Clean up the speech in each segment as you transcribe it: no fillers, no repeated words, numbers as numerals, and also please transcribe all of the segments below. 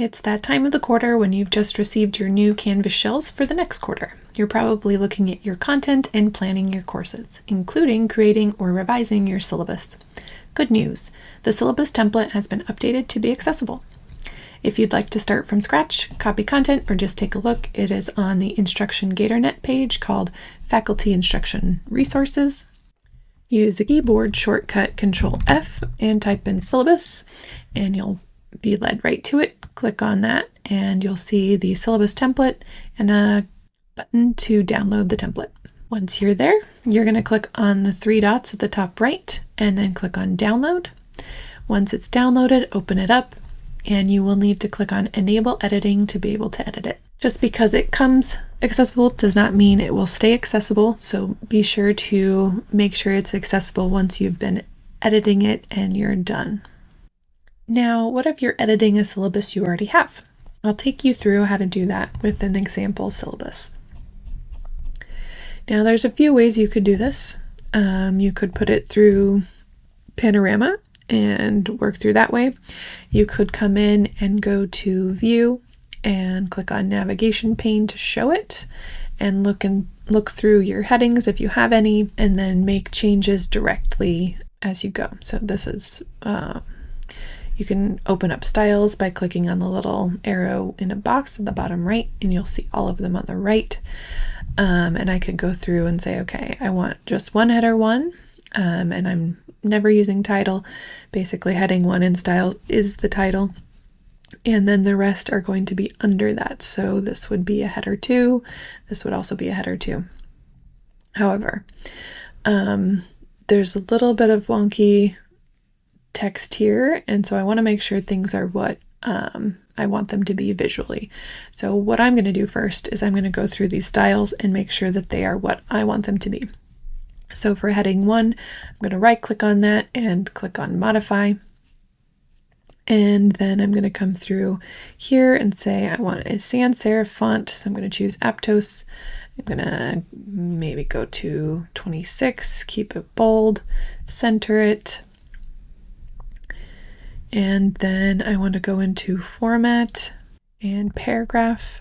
It's that time of the quarter when you've just received your new Canvas shells for the next quarter. You're probably looking at your content and planning your courses, including creating or revising your syllabus. Good news, the syllabus template has been updated to be accessible. If you'd like to start from scratch, copy content, or just take a look, it is on the Instruction GatorNet page called Faculty Instruction Resources. Use the keyboard shortcut Control F and type in syllabus, and you'll be led right to it. Click on that and you'll see the syllabus template and a button to download the template. Once you're there, you're going to click on the three dots at the top right and then click on download. Once it's downloaded, open it up and you will need to click on enable editing to be able to edit it. Just because it comes accessible does not mean it will stay accessible, so be sure to make sure it's accessible once you've been editing it and you're done. Now, what if you're editing a syllabus you already have? I'll take you through how to do that with an example syllabus. Now, there's a few ways you could do this. You could put it through Panorama and work through that way. You could come in and go to View and click on Navigation pane to show it and look through your headings if you have any, and then make changes directly as you go. So this is you can open up styles by clicking on the little arrow in a box at the bottom right, and you'll see all of them on the right. And I could go through and say, okay, I want just one header one, and I'm never using title. Basically, heading 1 in style is the title, and then the rest are going to be under that. So this would be a header 2. This would also be a header 2. However, there's a little bit of wonky text here, and so I want to make sure things are what I want them to be visually. So what I'm going to do first is I'm going to go through these styles and make sure that they are what I want them to be. So for heading 1, I'm going to right click on that and click on modify, and then I'm going to come through here and say I want a sans serif font, so I'm going to choose Aptos. I'm going to maybe go to 26, keep it bold, center it. And then I want to go into format and paragraph.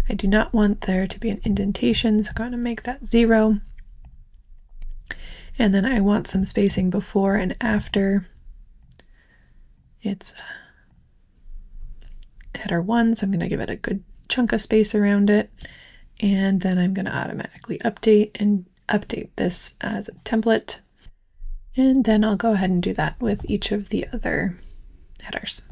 I do not want there to be an indentation, so I'm going to make that 0. And then I want some spacing before and after. It's header 1, so I'm going to give it a good chunk of space around it. And then I'm going to automatically update this as a template. And then I'll go ahead and do that with each of the other headers.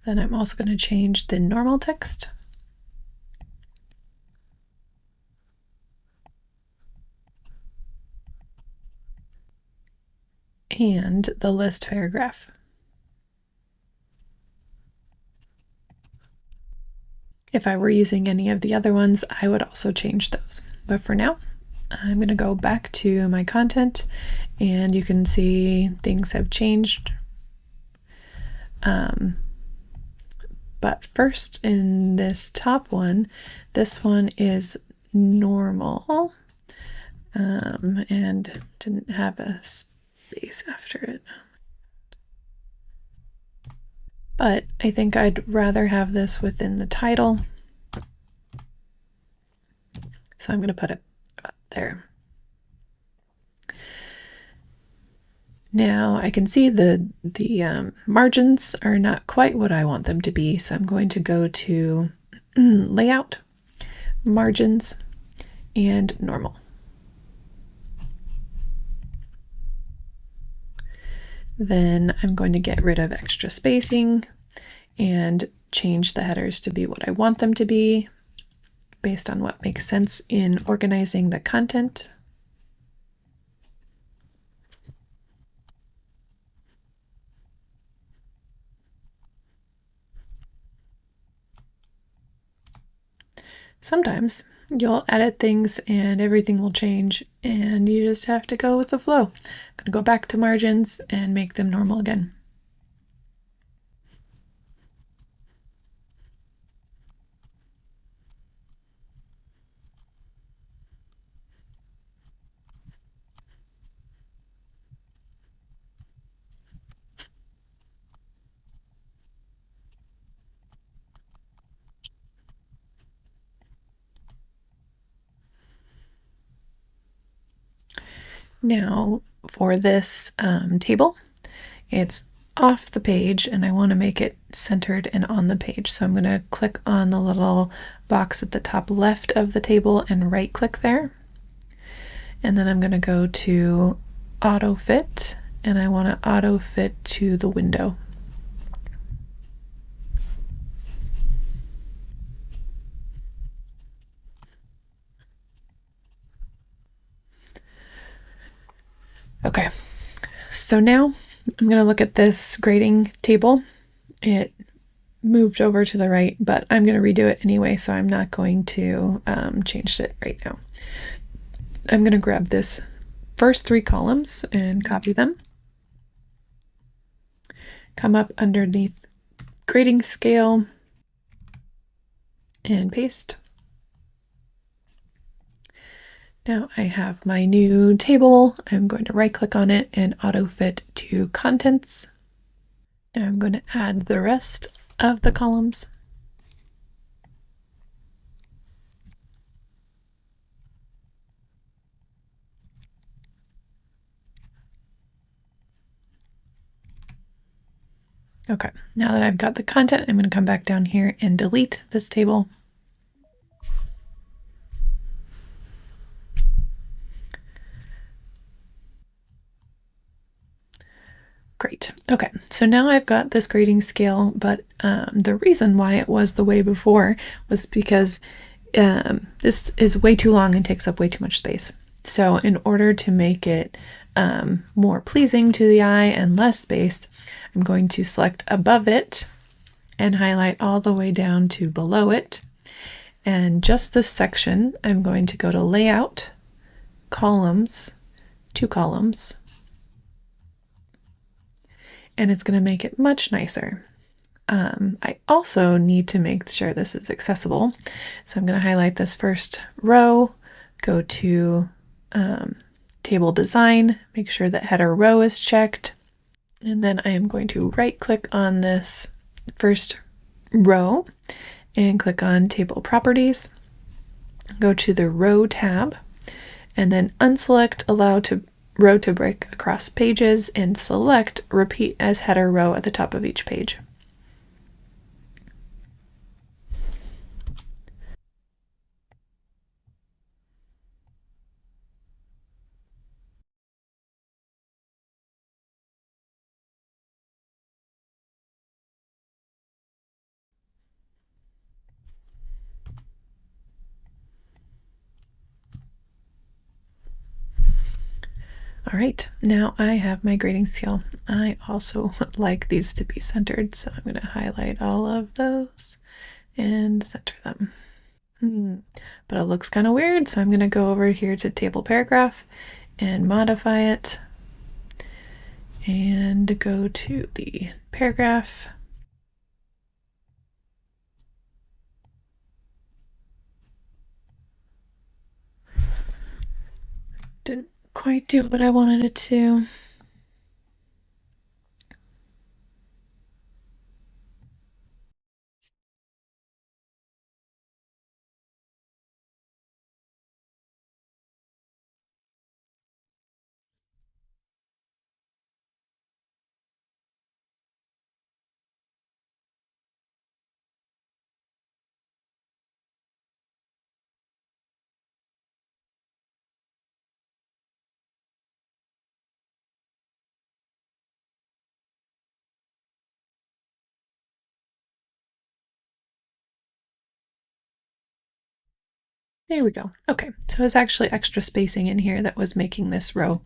Then I'm also going to change the normal text. And the list paragraph. If I were using any of the other ones, I would also change those. But for now, I'm going to go back to my content, and you can see things have changed. But first, in this top one, this one is normal, and didn't have a space after it. But I think I'd rather have this within the title. So I'm going to put it up there. Now I can see the margins are not quite what I want them to be. So I'm going to go to Layout, Margins, and Normal. Then I'm going to get rid of extra spacing and change the headers to be what I want them to be based on what makes sense in organizing the content. Sometimes you'll edit things and everything will change and you just have to go with the flow. I'm going to go back to margins and make them normal again. Now for this table, it's off the page and I want to make it centered and on the page. So I'm going to click on the little box at the top left of the table and right click there. And then I'm going to go to auto fit and I want to auto fit to the window. Okay, so now I'm going to look at this grading table. It moved over to the right, but I'm going to redo it anyway, so I'm not going to change it right now. I'm going to grab this first 3 columns and copy them. Come up underneath grading scale and paste. Now I have my new table. I'm going to right click on it and auto fit to contents. Now I'm going to add the rest of the columns. Okay, now that I've got the content, I'm going to come back down here and delete this table. Great. Okay, so now I've got this grading scale, but the reason why it was the way before was because this is way too long and takes up way too much space. So in order to make it more pleasing to the eye and less space, I'm going to select above it and highlight all the way down to below it. And just this section, I'm going to go to Layout, Columns, 2 columns, and it's going to make it much nicer. I also need to make sure this is accessible. So I'm going to highlight this first row, go to Table Design, make sure that Header Row is checked, and then I am going to right click on this first row and click on Table Properties, go to the Row tab, and then unselect Allow Row to break across pages and select Repeat as Header Row at the top of each page. All right, now I have my grading scale. I also would like these to be centered, so I'm going to highlight all of those and center them. But it looks kind of weird, so I'm going to go over here to Table Paragraph and modify it and go to the paragraph. Didn't quite do what I wanted it to. There we go. Okay, so it's actually extra spacing in here that was making this row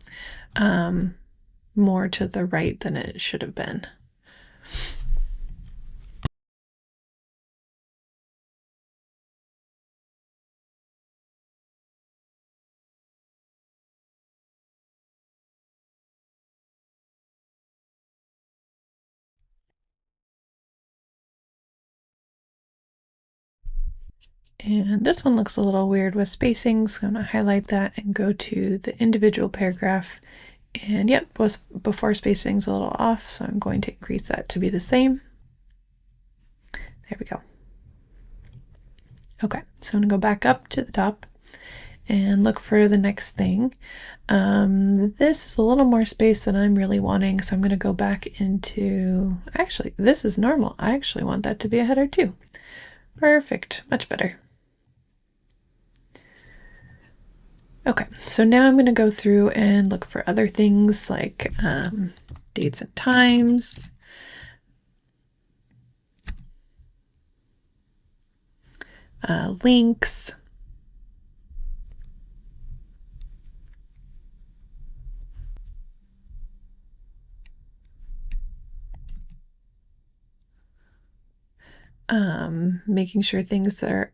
more to the right than it should have been. And this one looks a little weird with spacing, so I'm going to highlight that and go to the individual paragraph. And yep, before spacing's a little off, so I'm going to increase that to be the same. There we go. Okay, so I'm going to go back up to the top and look for the next thing. This is a little more space than I'm really wanting, so I'm going to go back into, actually, this is normal. I actually want that to be a header too. Perfect, much better. Okay, so now I'm going to go through and look for other things like dates and times, links, making sure things are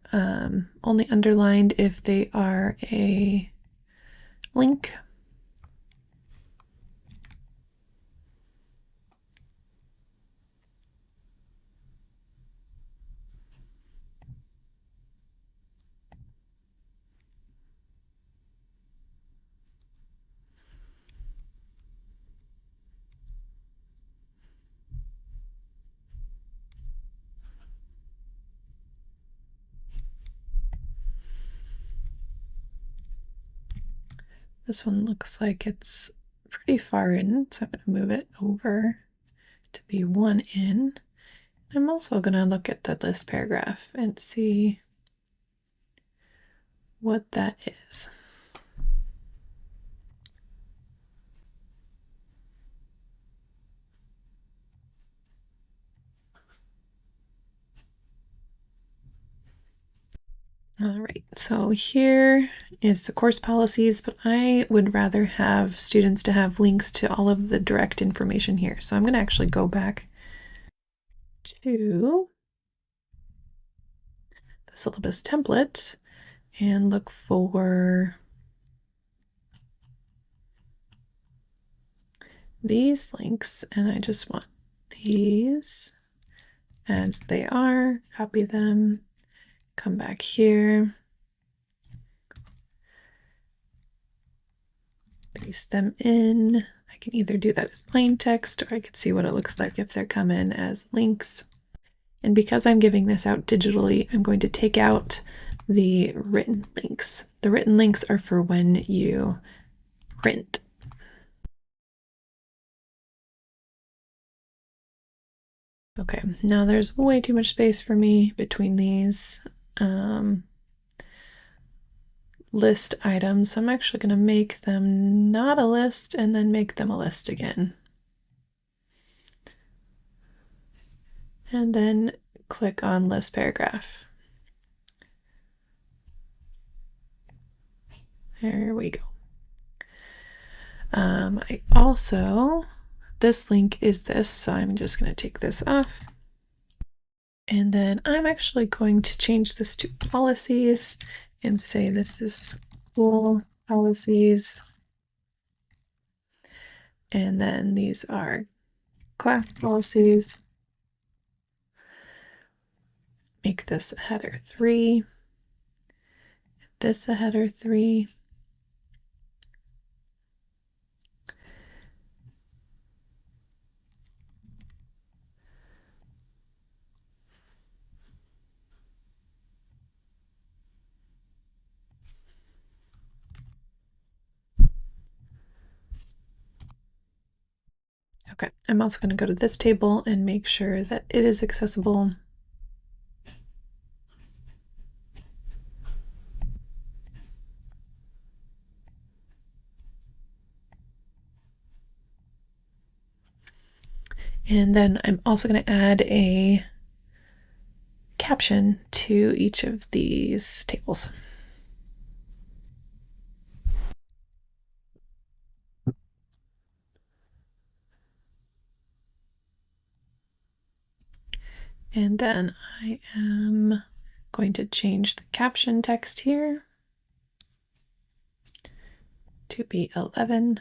only underlined if they are a link. This one looks like it's pretty far in, so I'm going to move it over to be one in. I'm also going to look at the list paragraph and see what that is. All right, so here is the course policies, but I would rather have students to have links to all of the direct information here. So I'm going to actually go back to the syllabus template and look for these links, and I just want these as they are, copy them, come back here, paste them in. I can either do that as plain text, or I could see what it looks like if they're come in as links. And because I'm giving this out digitally, I'm going to take out the written links. The written links are for when you print. Okay, now there's way too much space for me between these list items, so I'm actually going to make them not a list and then make them a list again. And then click on list paragraph. There we go. I also, this link is this, so I'm just going to take this off. And then I'm actually going to change this to policies and say this is school policies. And then these are class policies. Make this a header 3. This a header 3. Okay, I'm also going to go to this table and make sure that it is accessible. And then I'm also going to add a caption to each of these tables. And then I am going to change the caption text here to be 11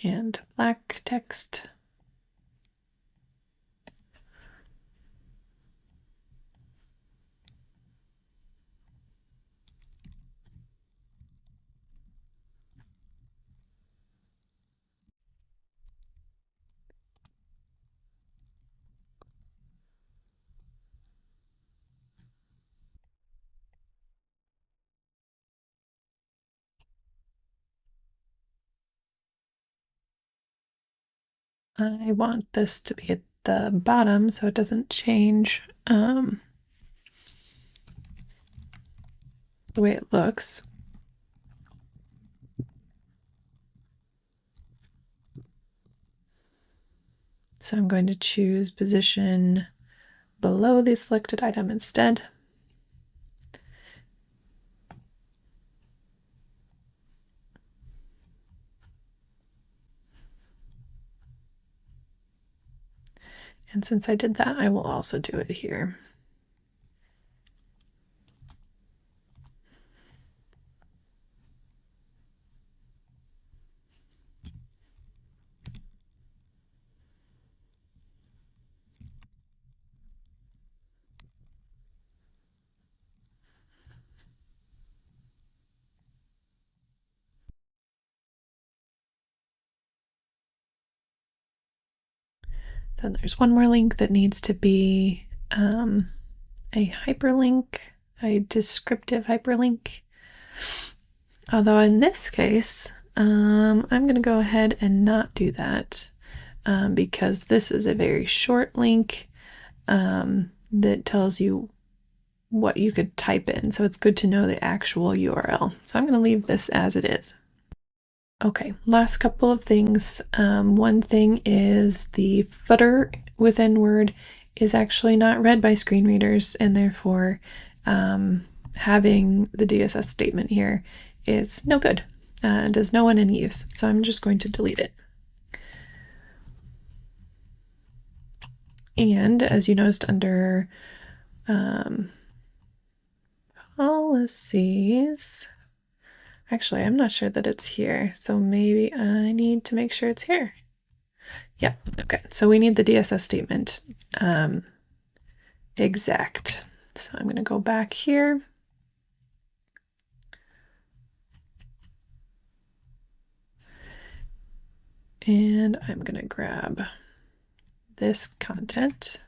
and black text. I want this to be at the bottom so it doesn't change the way it looks. So I'm going to choose position below the selected item instead. And since I did that, I will also do it here. Then there's one more link that needs to be a hyperlink, a descriptive hyperlink. Although in this case, I'm going to go ahead and not do that because this is a very short link that tells you what you could type in. So it's good to know the actual URL. So I'm going to leave this as it is. Okay, last couple of things. One thing is the footer within Word is actually not read by screen readers, and therefore having the DSS statement here is no good and does no one any use. So I'm just going to delete it. And as you noticed under policies, actually, I'm not sure that it's here, so maybe I need to make sure it's here. Yeah, okay, so we need the DSS statement exact. So I'm going to go back here. And I'm going to grab this content.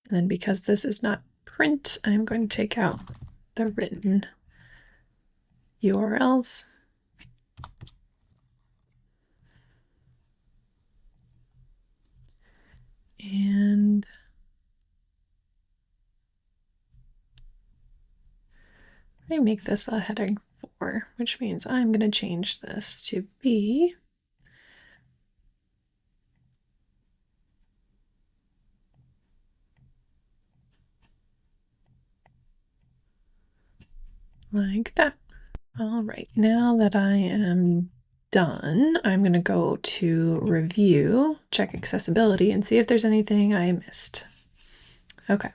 And then because this is not print, I'm going to take out the written URLs. And I make this a heading 4, which means I'm going to change this to be like that. All right, now that I am done, I'm going to go to review, check accessibility, and see if there's anything I missed. Okay,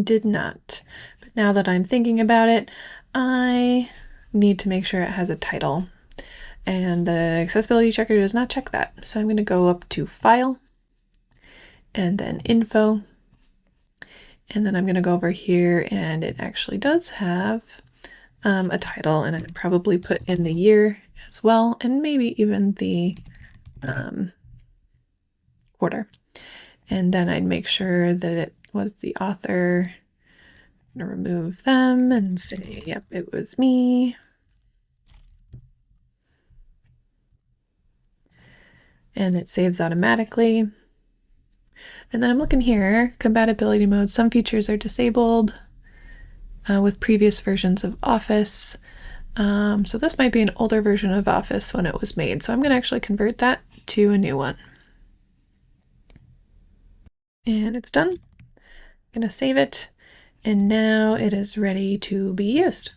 did not. But now that I'm thinking about it, I need to make sure it has a title. And the accessibility checker does not check that. So I'm going to go up to File, and then Info. And then I'm going to go over here, and it actually does have a title, and I'd probably put in the year as well, and maybe even the quarter. And then I'd make sure that it was the author. I'm going to remove them and say, yep, it was me. And it saves automatically. And then I'm looking here, compatibility mode. Some features are disabled with previous versions of Office. So this might be an older version of Office when it was made. So I'm going to actually convert that to a new one. And it's done. I'm going to save it. And now it is ready to be used.